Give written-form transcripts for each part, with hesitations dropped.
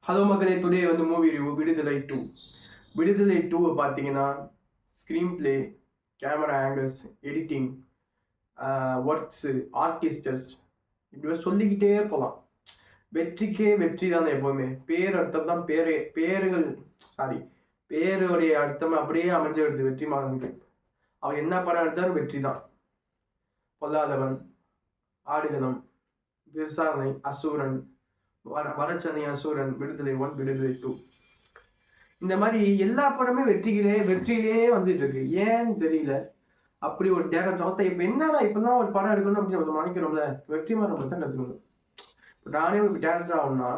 Hello மக்களே, today வந்து movie review விடுதலை 2. விடுதலை 2 பார்த்தீங்கன்னா screen play, camera angles, editing, works, artists இப்படி சொல்லிக்கிட்டே போகலாம். வெற்றிக்கே வெற்றி தானே எப்போவுமே. பேர் அர்த்தம் தான் பேருகள் சாரி பேருடைய அர்த்தம் அப்படியே அமைஞ்சிடுது வெற்றிமாறனுக்கு. அவர் என்ன படம் எடுத்தாலும் வெற்றி தான். பொல்லாதவன், ஆடுகளம், விசாரணை, அசூரன், வடச்சென்னை அசூரன், விடுதலை 1, விடுதலை 2 இந்த மாதிரி எல்லா படமே வெற்றியிலே வந்துட்டு இருக்கு. ஏன்னு தெரியல. அப்படி ஒரு டேரக்டர் இப்ப என்னடா இப்பதான் ஒரு படம் எடுக்கணும் அப்படின்னு நம்ம நினைக்கிறோம்ல, வெற்றிமாறன் தான் கத்துக்கணும். நானே ஒரு டேரக்டர் ஆகணும்னா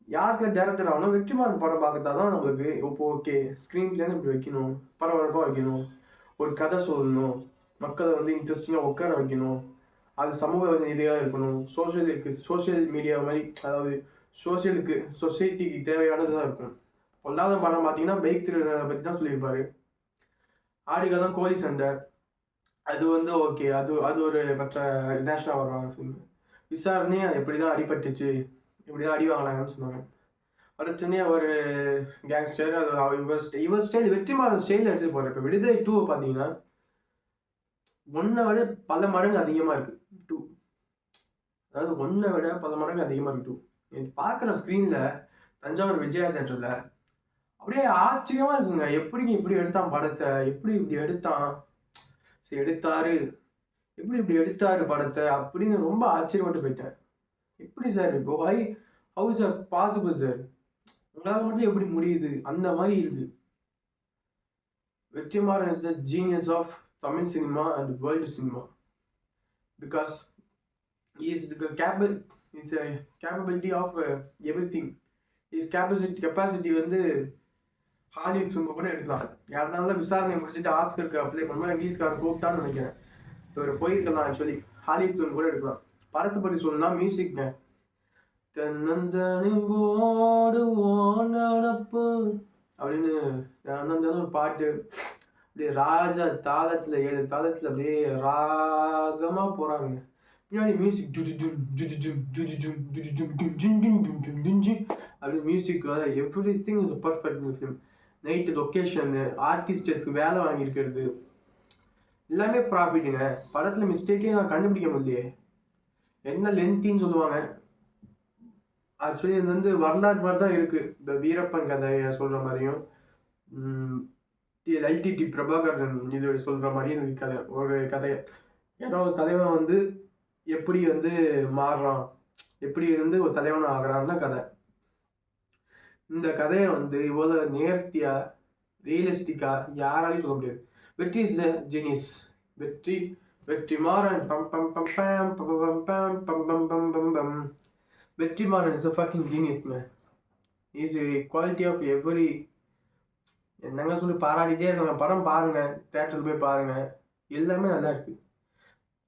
யாருக்குள்ள டேரக்டர் ஆகணும், வெற்றிமாறன் படம் பார்க்கறதாதான் நம்மளுக்கு இப்போ ஓகே. ஸ்கிரீன் பிளே இப்படி வைக்கணும், பரபரப்பா வைக்கணும், ஒரு கதை சொல்லணும், மக்களை வந்து இன்ட்ரெஸ்டிங்கா உட்கார வைக்கணும், அது சமூக ரீதியாக இருக்கணும், சோசியல் மீடியா மாதிரி, அதாவது சொசைட்டிக்கு தேவையானதுதான் இருக்கணும். பொல்லாத படம் பார்த்தீங்கன்னா பைக் திருடரை பற்றி தான் சொல்லியிருப்பாரு. ஆடிகாலம் கோழி சண்டை, அது வந்து ஓகே, அது ஒரு மற்ற நேஷனல் வர்றாங்க ஃபிலிம். விசாரணை அது எப்படி தான் அடிபட்டுச்சு, எப்படி தான் அடி வாங்கினாங்கன்னு சொன்னாங்க. அடுத்தனே ஒரு கேங்ஸ்டர், அது இவர் ஸ்டைல் வெற்றிமாறன் ஸ்டைலில் எடுத்துட்டு போகிறேன். இப்போ விடுதலை 2 பார்த்தீங்கன்னா ஒன்றை விட பல மடங்கு அதிகமாக இருக்கு 2. அதாவது ஒன்றை விட பல மடங்கு அதிகமாக இருக்கு 2. எனக்கு பார்க்குற ஸ்க்ரீனில் தஞ்சாவூர் விஜயா தேட்டரில் அப்படியே ஆச்சரியமா இருக்குங்க. எப்படிங்க இப்படி எடுத்தான் படத்தை, எப்படி இப்படி எடுத்தாரு, எப்படி இப்படி எடுத்தாரு படத்தை அப்படின்னு ரொம்ப ஆச்சரியப்பட்டு போயிட்டேன். எப்படி சார் இப்போ ஹவு இஸ் பாசிபிள் சார், உங்களால் மட்டும் எப்படி முடியுது அந்த மாதிரி இருக்கு. Vetrimaaran is the genius of Tamil cinema and world cinema because is capability of everything. Is capacity வந்து ஹாலிவுட் ஃபிலிம் கூட எடுக்கலாம். யாருனாலும் விசாரணை முடிச்சுட்டு ஆஸ்கருக்கு அப்ளை பண்ணும்போது இங்கிலீஷ்காரன் கூப்பிட்டான்னு நினைக்கிறேன். இவர் போயிருக்கலாம். ஆக்சுவலி ஹாலிவுட் ஃபிலிம் கூட எடுக்கலாம். படத்தை பற்றி சொல்லணும்னா மியூசிக்ங்க, நடப்பு அப்படின்னு ஒரு பாட்டு, அப்படியே ராஜா தாளத்துல 7 தாளத்துல அப்படியே ராகமா போறாங்க. பின்னாடி மியூசிக் அப்படி music, every thing is perfect இந்த ஃபிலிம். நைட்டு லொக்கேஷனு, ஆர்டிஸ்டர்ஸ்க்கு வேலை வாங்கியிருக்கிறது எல்லாமே ப்ராஃபிட்டுங்க. படத்தில் மிஸ்டேக்கே நான் கண்டுபிடிக்க முடியலையே. என்ன லென்த்தின்னு சொல்லுவாங்க, ஆக்சுவலி இது வந்து வரலாறு மாதிரி தான் இருக்குது. இந்த வீரப்பன் கதையை சொல்கிற மாதிரியும் எல்டிடி பிரபாகரன் இது சொல்கிற மாதிரியும் எனக்கு கதை ஒரு கதையை. ஏன்னா ஒரு தலைவன் வந்து எப்படி வந்து மாறுறான், எப்படி இருந்து ஒரு தலைவன் ஆகிறான் தான் கதை. இந்த கதையை வந்து இவ்வளோ நேர்த்தியா ரியலிஸ்டிக்கா யாராலையும் சொல்ல முடியாது. வெற்றி is the genius. Vetrimaaran Vetrimaaran is a fucking genius man. He's a quality of every. என்னங்க சொல்லி பாராட்டிட்டே இருக்காங்க. படம் பாருங்க, தேட்டரில் போய் பாருங்க, எல்லாமே நல்லா இருக்கு.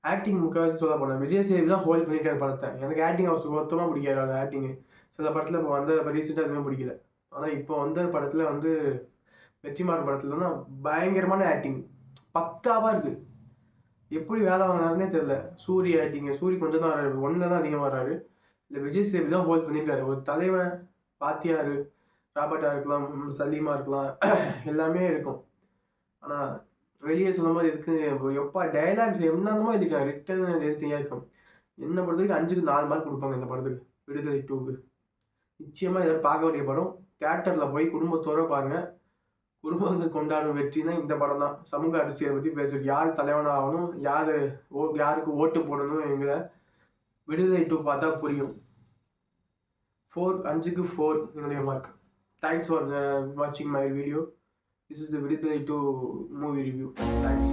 ஆக்டிங் முக்கால்வாசி சொல்ல போனேன், விஜய் சேவி தான் ஹோல்ட் பண்ணியிருக்காரு படத்தை. எனக்கு ஆக்டிங் அவர் சுத்தமாக பிடிக்காது. அந்த ஆக்டிங்கு சில படத்தில் இப்போ வந்த ரீசெண்டாக எதுவுமே பிடிக்கல. ஆனால் இப்போ வந்த படத்தில் வந்து வெற்றிமாறன் படத்தில் தான் பயங்கரமான ஆக்டிங், பக்காவாக இருக்குது. எப்படி வேலை வாங்கினாருன்னே தெரியல. சூரிய ஆக்டிங்கு, சூரிய கொஞ்சம் தான் வர்றாரு, ஒன்றில் தான் அதிகமாக வர்றாரு. இந்த விஜய் சேவி தான் ஹோல்ட் பண்ணியிருக்காரு. ஒரு தலைவன் பாத்தியாரு, ராபர்ட்டாக இருக்கலாம், சலீமா இருக்கலாம், எல்லாமே இருக்கும். ஆனால் வெளியே சொல்லும்போது இதுக்கு எப்பா டைலாக்ஸ் என்னமோ இதுக்கு ரிட்டன் எடுத்தியாக இருக்கும். என்ன பொறுத்த வரைக்கும் 5க்கு 4 மார்க் கொடுப்பாங்க இந்த படத்துக்கு, விடுதலை 2க்கு. நிச்சயமாக இதில் பார்க்க வேண்டிய படம். தேட்டரில் போய் குடும்பத்தோடு பாருங்கள். குடும்பங்கள் கொண்டாடும் வெற்றினா இந்த படம் தான். சமூக அரசியலை பற்றி பேசுறது, யார் தலைவனாகணும், யாருக்கு ஓட்டு போடணும், எங்களை விடுதலை 2 பார்த்தா புரியும். 5க்கு 4 என்னுடைய மார்க். தேங்க்ஸ் ஃபார் வாட்சிங் my video. This is the Vidudai 2 movie review. Thanks.